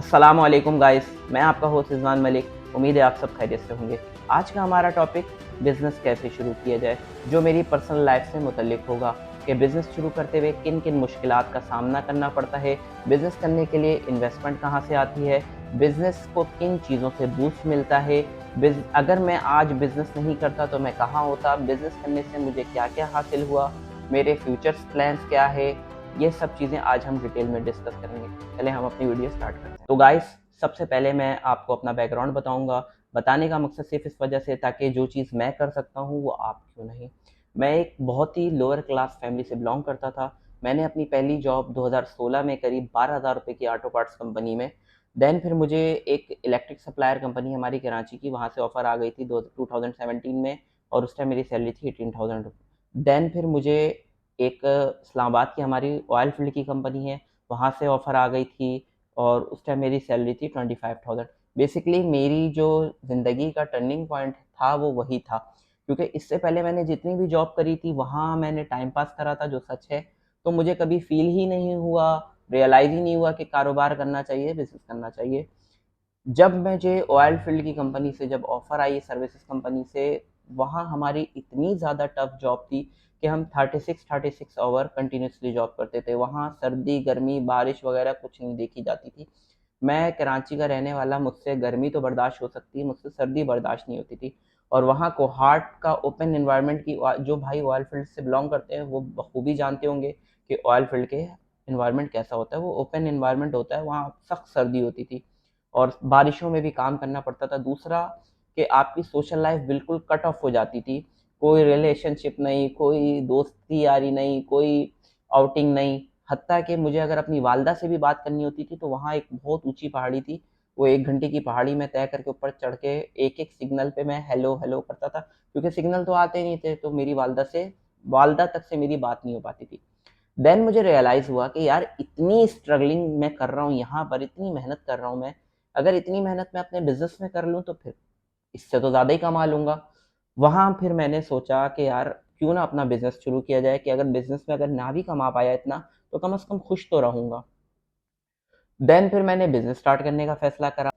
अस्सलामुअलैकुम गाइस, मैं आपका होस्ट रिजवान मलिक। उम्मीद है आप सब खैरियत से होंगे। आज का हमारा टॉपिक बिज़नेस कैसे शुरू किया जाए, जो मेरी पर्सनल लाइफ से मुतल्लिक होगा कि बिज़नेस शुरू करते हुए किन किन मुश्किलात का सामना करना पड़ता है, बिज़नेस करने के लिए इन्वेस्टमेंट कहाँ से आती है, बिज़नेस को किन चीज़ों से बूस्ट मिलता है, अगर मैं आज बिज़नेस नहीं करता तो मैं कहाँ होता, बिज़नेस करने से मुझे क्या क्या हासिल हुआ, मेरे फ्यूचर्स प्लान्स क्या है, ये सब चीज़ें आज हम डिटेल में डिस्कस करेंगे। चले हम अपनी वीडियो स्टार्ट करते हैं। तो गाइस, सबसे पहले मैं आपको अपना बैकग्राउंड बताऊंगा। बताने का मकसद सिर्फ इस वजह से ताकि जो चीज़ मैं कर सकता हूँ वो आप क्यों नहीं। मैं एक बहुत ही लोअर क्लास फैमिली से बिलोंग करता था। मैंने अपनी पहली जॉब 2016 में करी 12,000 रुपये की ऑटो पार्ट्स कंपनी में। देन फिर मुझे एक इलेक्ट्रिक सप्लायर कंपनी हमारी कराची की, वहाँ से ऑफ़र आ गई थी 2017 में, और उस टाइम मेरी सैलरी थी 18,000 रुपये। देन फिर मुझे एक इस्लामाबाद की हमारी ऑयल फील्ड की कंपनी है, वहाँ से ऑफ़र आ गई थी, और उस टाइम मेरी सैलरी थी 25,000। बेसिकली मेरी जो ज़िंदगी का टर्निंग पॉइंट था वो वही था, क्योंकि इससे पहले मैंने जितनी भी जॉब करी थी वहाँ मैंने टाइम पास करा था, जो सच है। तो मुझे कभी फील ही नहीं हुआ, रियलाइज़ ही नहीं हुआ कि कारोबार करना चाहिए, बिज़नेस करना चाहिए। जब मुझे ऑयल फील्ड की कंपनी से जब ऑफ़र आई सर्विसेज कंपनी से, वहाँ हमारी इतनी ज़्यादा टफ जॉब थी कि हम 36 आवर कंटिन्यूसली जॉब करते थे। वहाँ सर्दी गर्मी बारिश वगैरह कुछ नहीं देखी जाती थी। मैं कराची का रहने वाला, मुझसे गर्मी तो बर्दाश्त हो सकती है, मुझसे सर्दी बर्दाश्त नहीं होती थी। और वहाँ कोहाट का ओपन इन्वायरमेंट की, जो भाई ऑयल फील्ड से बिलोंग करते हैं वो बखूबी जानते होंगे कि ऑयल फील्ड के इन्वायरमेंट कैसा होता है। वो ओपन इन्वायरमेंट होता है, वहाँ सख्त सर्दी होती थी और बारिशों में भी काम करना पड़ता था। दूसरा कि आपकी सोशल लाइफ बिल्कुल कट ऑफ हो जाती थी। कोई रिलेशनशिप नहीं, कोई दोस्ती यारी नहीं, कोई आउटिंग नहीं। हत्ता कि मुझे अगर अपनी वालदा से भी बात करनी होती थी तो वहाँ एक बहुत ऊंची पहाड़ी थी, वो 1 घंटे की पहाड़ी में तय करके ऊपर चढ़ के एक एक सिग्नल पे मैं हेलो हेलो करता था, क्योंकि सिग्नल तो आते नहीं थे। तो मेरी वालदा तक से मेरी बात नहीं हो पाती थी। देन मुझे रियलाइज़ हुआ कि यार इतनी स्ट्रगलिंग मैं कर रहा हूँ यहाँ पर, इतनी मेहनत कर रहा हूँ मैं, अगर इतनी मेहनत मैं अपने बिज़नेस में कर लूँ तो फिर इससे तो ज़्यादा ही कमा लूँगा। वहाँ फिर मैंने सोचा कि यार क्यों ना अपना बिज़नेस शुरू किया जाए, कि अगर बिज़नेस में अगर ना भी कमा पाया इतना, तो कम से कम खुश तो रहूँगा। देन फिर मैंने बिज़नेस स्टार्ट करने का फ़ैसला करा।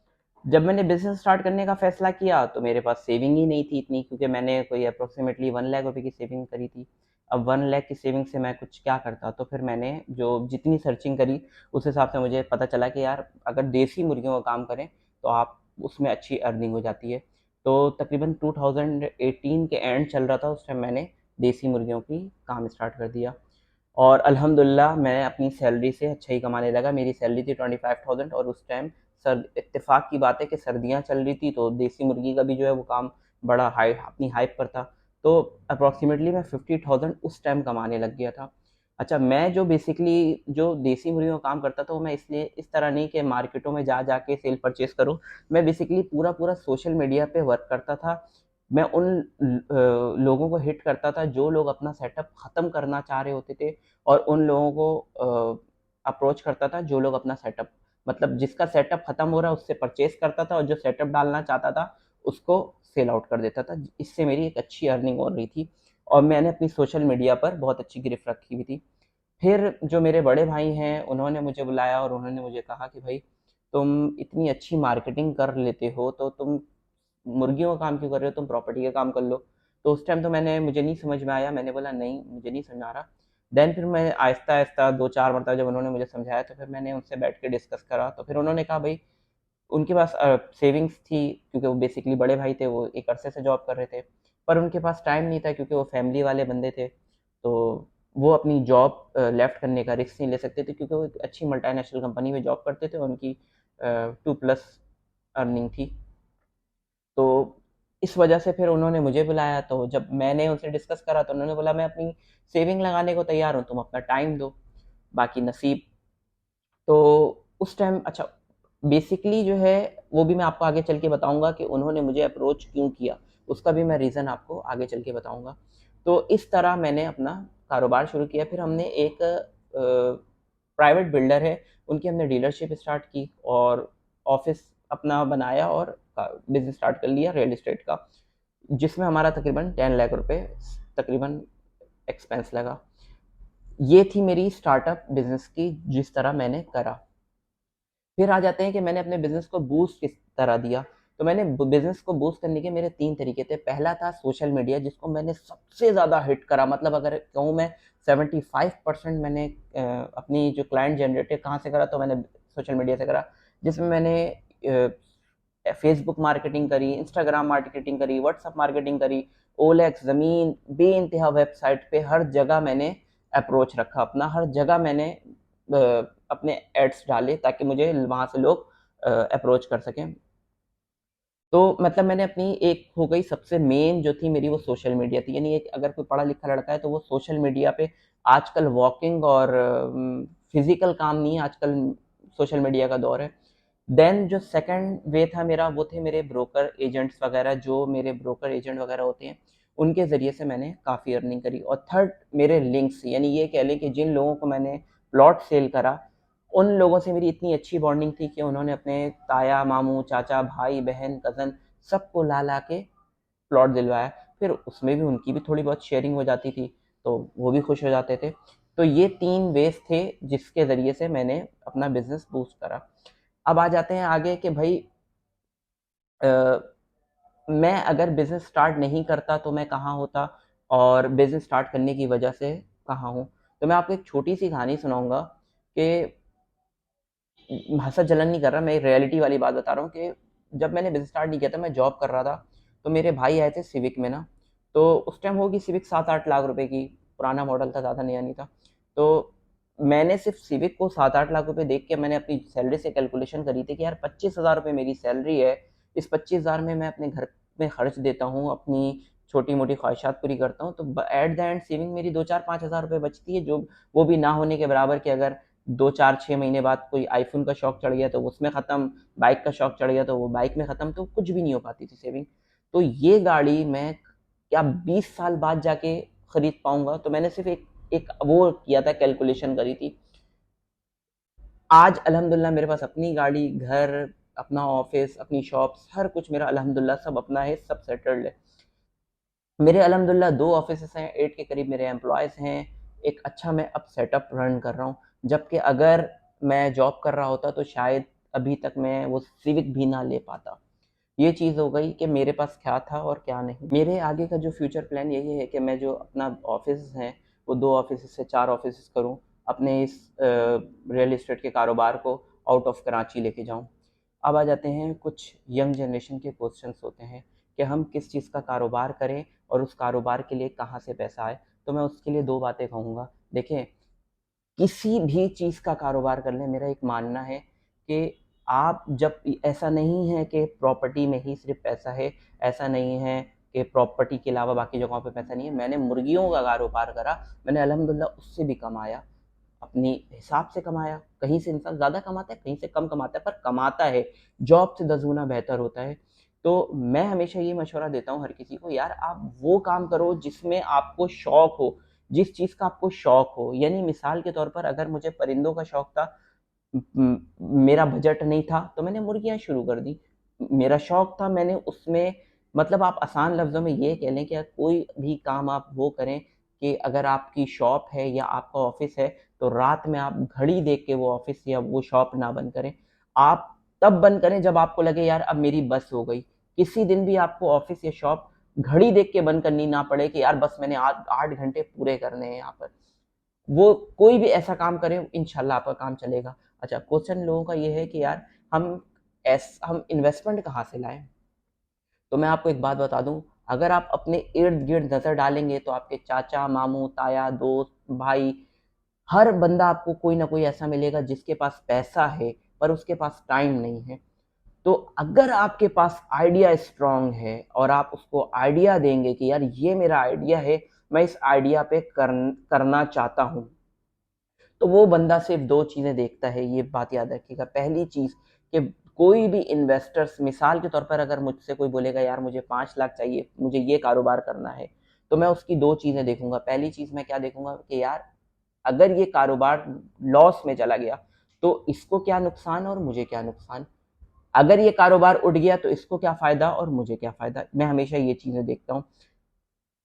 जब मैंने बिज़नेस स्टार्ट करने का फ़ैसला किया तो मेरे पास सेविंग ही नहीं थी इतनी, क्योंकि मैंने कोई अप्रॉक्सिमेटली 1 लाख रुपए की सेविंग करी थी। अब 1 लाख की सेविंग से मैं कुछ क्या करता? तो फिर मैंने जो जितनी सर्चिंग करी उस हिसाब से मुझे पता चला कि यार अगर देसी मुर्गियों का काम करें तो आप उसमें अच्छी अर्निंग हो जाती है। तो तकरीबन 2018 के एंड चल रहा था, उस टाइम मैंने देसी मुर्गियों की काम स्टार्ट कर दिया, और अल्हम्दुलिल्लाह मैं अपनी सैलरी से अच्छा ही कमाने लगा। मेरी सैलरी थी 25,000, और उस टाइम सर इत्तेफाक की बात है कि सर्दियाँ चल रही थी, तो देसी मुर्गी का भी जो है वो काम बड़ा हाई अपनी हाइप पर था। तो अप्रॉक्सीमेटली मैं 50,000 उस टाइम कमाने लग गया था। अच्छा, मैं जो बेसिकली जो देसी मुर्गियों का काम करता था वो मैं इसलिए इस तरह नहीं कि मार्केटों में जा जा के सेल परचेज़ करूँ। मैं बेसिकली पूरा सोशल मीडिया पे वर्क करता था। मैं उन लोगों को हिट करता था जो लोग अपना सेटअप ख़त्म करना चाह रहे होते थे, और उन लोगों को अप्रोच करता था जो लोग अपना सेटअप, मतलब जिसका सेटअप ख़त्म हो रहा है उससे परचेज़ करता था, और जो सेटअप डालना चाहता था उसको सेल आउट कर देता था। इससे मेरी एक अच्छी अर्निंग हो रही थी, और मैंने अपनी सोशल मीडिया पर बहुत अच्छी गिरफ्त रखी हुई थी। फिर जो मेरे बड़े भाई हैं उन्होंने मुझे बुलाया और उन्होंने मुझे कहा कि भाई तुम इतनी अच्छी मार्केटिंग कर लेते हो तो तुम मुर्गियों का काम क्यों कर रहे हो, तुम प्रॉपर्टी का काम कर लो। तो उस टाइम तो मुझे नहीं समझ में आया, मैंने बोला नहीं मुझे नहीं समझ आ रहा। देन फिर मैं आहिस्ता आहिस्ता 2-4 मरतबा जब उन्होंने मुझे समझाया तो फिर मैंने उनसे बैठ के डिस्कस करा, तो फिर उन्होंने कहा भाई उनके पास सेविंग्स थी, क्योंकि वो बेसिकली बड़े भाई थे, वो एक अरसे से जॉब कर रहे थे, पर उनके पास टाइम नहीं था क्योंकि वो फैमिली वाले बंदे थे। तो वो अपनी जॉब लेफ्ट करने का रिस्क नहीं ले सकते थे, क्योंकि वो एक अच्छी मल्टीनेशनल कंपनी में जॉब करते थे, उनकी 2+ अर्निंग थी। तो इस वजह से फिर उन्होंने मुझे बुलाया, तो जब मैंने उनसे डिस्कस करा तो उन्होंने बोला मैं अपनी सेविंग लगाने को तैयार हूँ, तुम अपना टाइम दो, बाकी नसीब। तो उस टाइम अच्छा, बेसिकली जो है वो भी मैं आपको आगे चल के बताऊंगा कि उन्होंने मुझे अप्रोच क्यों किया, उसका भी मैं रीज़न आपको आगे चल के बताऊंगा। तो इस तरह मैंने अपना कारोबार शुरू किया। फिर हमने एक प्राइवेट बिल्डर है, उनकी हमने डीलरशिप स्टार्ट की, और ऑफिस अपना बनाया, और बिजनेस स्टार्ट कर लिया रियल इस्टेट का, जिसमें हमारा तकरीबन 10 लाख रुपए तकरीबन एक्सपेंस लगा। ये थी मेरी स्टार्टअप बिजनेस की जिस तरह मैंने करा। फिर आ जाते हैं कि मैंने अपने बिज़नेस को बूस्ट किस तरह दिया। तो मैंने ब बिज़नेस को बूस्ट करने के मेरे 3 तरीके थे। पहला था सोशल मीडिया, जिसको मैंने सबसे ज़्यादा हिट करा, मतलब अगर कहूँ मैं 75% मैंने अपनी जो क्लाइंट जनरेटेड कहाँ से करा, तो मैंने सोशल मीडिया से करा। जिसमें मैंने फेसबुक मार्केटिंग करी, इंस्टाग्राम मार्केटिंग करी, व्हाट्सएप मार्केटिंग करी, ओएलएक्स, ज़मीन, बेइंतहा वेबसाइट पे हर जगह मैंने अप्रोच रखा अपना, हर जगह मैंने अपने एड्स डाले ताकि मुझे वहाँ से लोग अप्रोच कर सकें। तो मतलब मैंने अपनी एक हो गई सबसे मेन जो थी मेरी, वो सोशल मीडिया थी। यानी एक अगर कोई पढ़ा-लिखा लड़का है तो वो सोशल मीडिया पे आजकल वॉकिंग और फिज़िकल काम नहीं है, आजकल सोशल मीडिया का दौर है। देन जो सेकंड वे था मेरा, वो थे मेरे ब्रोकर एजेंट्स वगैरह, जो मेरे ब्रोकर एजेंट वगैरह होते हैं, उनके ज़रिए से मैंने काफ़ी अर्निंग करी। और थर्ड मेरे लिंक्स, यानी ये कह लें कि जिन लोगों को मैंने प्लॉट सेल करा, उन लोगों से मेरी इतनी अच्छी बॉन्डिंग थी कि उन्होंने अपने ताया, मामू, चाचा, भाई, बहन, कज़न सबको ला के प्लॉट दिलवाया। फिर उसमें भी उनकी भी थोड़ी बहुत शेयरिंग हो जाती थी, तो वो भी खुश हो जाते थे। तो ये 3 वेज़ थे जिसके ज़रिए से मैंने अपना बिज़नेस बूस्ट करा। अब आ जाते हैं आगे कि भई अ, मैं अगर बिज़नेस स्टार्ट नहीं करता तो मैं कहाँ होता, और बिज़नेस स्टार्ट करने की वजह से कहाँ हूँ। तो मैं आपको एक छोटी-सी कहानी सुनाऊँगा कि हँसा जलन नहीं कर रहा, मैं एक रियलिटी वाली बात बता रहा हूँ कि जब मैंने बिज़नेस स्टार्ट नहीं किया था, मैं जॉब कर रहा था, तो मेरे भाई आए थे सिविक में ना, तो उस टाइम होगी सिविक 7-8 लाख रुपए की, पुराना मॉडल था, ज़्यादा नया नहीं था। तो मैंने सिर्फ़ सिविक को 7-8 लाख रुपए देख के मैंने अपनी सैलरी से कैलकुलेशन करी थी कि यार 25,000 रुपए मेरी सैलरी है, इस 25,000 में मैं अपने घर में खर्च देता हूँ, अपनी छोटी-मोटी ख्वाहिशात पूरी करता हूँ, तो एट द एंड सेविंग मेरी 2-4-5,000 रुपए बचती है, जो वो भी ना होने के बराबर कि अगर 2-4-6 महीने बाद कोई आईफ़ोन का शौक चढ़ गया तो उसमें ख़त्म, बाइक का शौक चढ़ गया तो वो बाइक में ख़त्म, तो कुछ भी नहीं हो पाती थी सेविंग। तो ये गाड़ी मैं क्या 20 साल बाद जाके खरीद पाऊँगा? तो मैंने सिर्फ़ एक एक वो किया था, कैलकुलेशन करी थी। आज अल्हम्दुलिल्लाह मेरे पास अपनी गाड़ी, घर, अपना ऑफ़िस, अपनी शॉप्स, हर कुछ मेरा अल्हम्दुलिल्लाह सब अपना है, सब सेटल्ड है। मेरे अल्हम्दुलिल्लाह 2 ऑफ़िसेज़ हैं, 8 के करीब मेरे एम्प्लॉइज़ हैं, एक अच्छा मैं अब सेटअप रन कर रहा हूँ। जबकि अगर मैं जॉब कर रहा होता तो शायद अभी तक मैं वो सिविक भी ना ले पाता। ये चीज़ हो गई कि मेरे पास क्या था और क्या नहीं। मेरे आगे का जो फ्यूचर प्लान यही है कि मैं जो अपना ऑफ़िस हैं, वो 2 ऑफ़िसेज़ से 4 ऑफ़िसेज़ करूँ। अपने इस रियल एस्टेट के कारोबार को आउट ऑफ़ कराची लेके जाऊँ। अब आ जाते हैं कुछ यंग जनरेशन के क्वेश्चंस होते हैं कि हम किस चीज़ का कारोबार करें और उस कारोबार के लिए कहाँ से पैसा आए। तो मैं उसके लिए 2 बातें कहूँगा। देखें, किसी भी चीज़ का कारोबार कर लें, मेरा एक मानना है कि आप जब ऐसा नहीं है कि प्रॉपर्टी में ही सिर्फ़ पैसा है, ऐसा नहीं है कि प्रॉपर्टी के अलावा बाकी जगहों पे पैसा नहीं है। मैंने मुर्गियों का कारोबार करा, मैंने अल्हम्दुलिल्लाह उससे भी कमाया, अपनी हिसाब से कमाया। कहीं से इंसान ज़्यादा कमाता है, कहीं से कम कमाता है, पर कमाता है। जॉब से 10 गुना बेहतर होता है। तो मैं हमेशा ये मशवरा देता हूँ हर किसी को, यार आप वो काम करो जिसमें आपको शौक हो, जिस चीज़ का आपको शौक हो। यानी मिसाल के तौर पर अगर मुझे परिंदों का शौक था, उम, मेरा बजट नहीं था, तो मैंने मुर्गियाँ शुरू कर दी। मेरा शौक था, मैंने उसमें मतलब आप आसान लफ्ज़ों में ये कह लें कि कोई भी काम आप वो करें कि अगर आपकी शॉप है या आपका ऑफ़िस है, तो रात में आप घड़ी देख के वो ऑफ़िस या वो शॉप ना बंद करें। आप तब बंद करें जब आपको लगे यार अब मेरी बस हो गई। किसी दिन भी आपको ऑफ़िस या शॉप घड़ी देख के बंद करनी ना पड़े कि यार बस मैंने आज 8 घंटे पूरे करने हैं यहाँ पर। वो कोई भी ऐसा काम करें, इंशाल्लाह आपका काम चलेगा। अच्छा, क्वेश्चन लोगों का ये है कि यार हम इन्वेस्टमेंट कहाँ से लाएँ? तो मैं आपको एक बात बता दूँ, अगर आप अपने इर्द-गिर्द नज़र डालेंगे तो आपके चाचा, मामू, ताया, दोस्त, भाई, हर बंदा आपको कोई ना कोई ऐसा मिलेगा जिसके पास पैसा है, पर उसके पास टाइम नहीं है। तो अगर आपके पास आइडिया स्ट्रॉन्ग है और आप उसको आइडिया देंगे कि यार ये मेरा आइडिया है, मैं इस आइडिया पे करना चाहता हूँ, तो वो बंदा सिर्फ़ 2 चीज़ें देखता है, ये बात याद रखिएगा। पहली चीज़ कि कोई भी इन्वेस्टर्स, मिसाल के तौर पर अगर मुझसे कोई बोलेगा यार मुझे 5 लाख चाहिए, मुझे ये कारोबार करना है, तो मैं उसकी 2 चीज़ें देखूँगा। पहली चीज़ मैं क्या देखूँगा कि यार अगर ये कारोबार लॉस में चला गया, तो इसको क्या नुकसान और मुझे क्या नुकसान? अगर ये कारोबार उठ गया तो इसको क्या फ़ायदा और मुझे क्या फ़ायदा? मैं हमेशा ये चीज़ें देखता हूँ।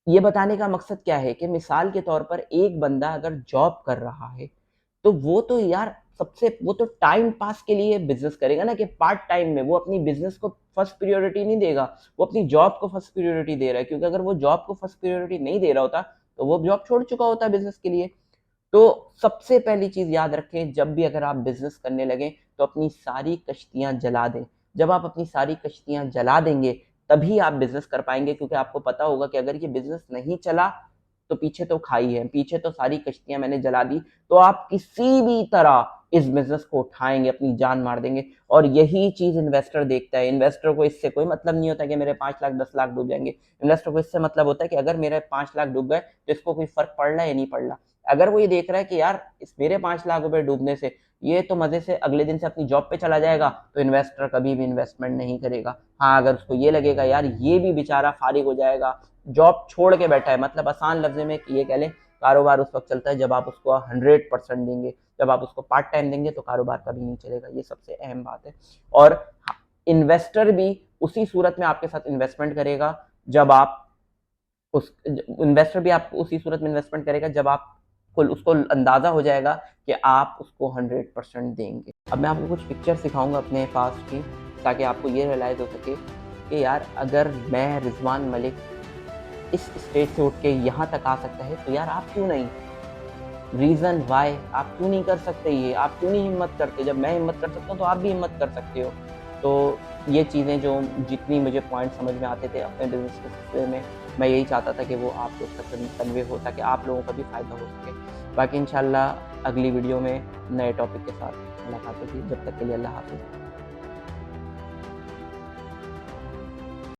ये बताने का मकसद क्या है कि मिसाल के तौर पर एक बंदा अगर जॉब कर रहा है, तो वो तो यार सबसे वो तो टाइम पास के लिए बिजनेस करेगा ना, कि पार्ट टाइम में वो अपनी बिजनेस को फर्स्ट प्रायोरिटी नहीं देगा, वो अपनी जॉब को फर्स्ट प्रायोरिटी दे रहा है, क्योंकि अगर वो जॉब को फर्स्ट प्रायोरिटी नहीं दे रहा होता तो वो जॉब छोड़ चुका होता बिजनेस के लिए। तो सबसे पहली चीज याद रखें, जब भी अगर आप बिजनेस करने लगे तो अपनी सारी कश्तियां जला दें। जब आप अपनी सारी कश्तियां जला देंगे तभी आप बिजनेस कर पाएंगे, क्योंकि आपको पता होगा कि अगर ये बिजनेस नहीं चला तो पीछे तो खाई है, पीछे तो सारी कश्तियां मैंने जला दी, तो आप किसी भी तरह इस बिजनेस को उठाएंगे, अपनी जान मार देंगे। और यही चीज इन्वेस्टर देखता है। इन्वेस्टर को इससे कोई मतलब नहीं होता कि मेरे 5 लाख 10 लाख डूब जाएंगे। इन्वेस्टर को इससे मतलब होता है कि अगर मेरे 5 लाख डूब गए तो इसको कोई फर्क पड़ रहा है या नहीं पड़ रहा। अगर वो ये देख रहा है कि यार इस मेरे 5 लाख रुपए डूबने से ये तो मजे से अगले दिन से अपनी जॉब पे चला जाएगा, तो इन्वेस्टर कभी भी इन्वेस्टमेंट नहीं करेगा। हाँ, अगर उसको ये लगेगा यार ये भी बेचारा फारिग हो जाएगा, जॉब छोड़ के बैठा है, मतलब आसान लफ्ज में ये कह लें, कारोबार उस वक्त चलता है जब आप उसको 100% देंगे। जब आप उसको पार्ट टाइम देंगे तो कारोबार कभी नहीं चलेगा। ये सबसे अहम बात है। और इन्वेस्टर भी उसी सूरत में आपके साथ इन्वेस्टमेंट करेगा जब आप उस इन्वेस्टर भी आपको उसी सूरत में इन्वेस्टमेंट करेगा जब आप उसको अंदाजा हो जाएगा कि आप उसको 100% देंगे। अब मैं आपको कुछ पिक्चर सिखाऊंगा अपने पास की, ताकि आपको ये रियलाइज हो सके कि यार अगर मैं रिजवान मलिक इस स्टेज से उठ के यहाँ तक आ सकता है तो यार आप क्यों नहीं। रीजन वाई आप क्यों नहीं कर सकते, ये आप क्यों नहीं हिम्मत करते। जब मैं हिम्मत कर सकता हूँ तो आप भी हिम्मत कर सकते हो। तो ये चीज़ें जो जितनी मुझे पॉइंट समझ में आते थे अपने बिजनेस के सिलसिले में, मैं यही चाहता था कि वो आप लोग तक कन्वे हो, ताकि आप लोगों का भी फ़ायदा हो सके। बाकी इंशाल्लाह अगली वीडियो में नए टॉपिक के साथ मुलाकात होगी। जब तक के लिए अल्लाह हाफ़िज़।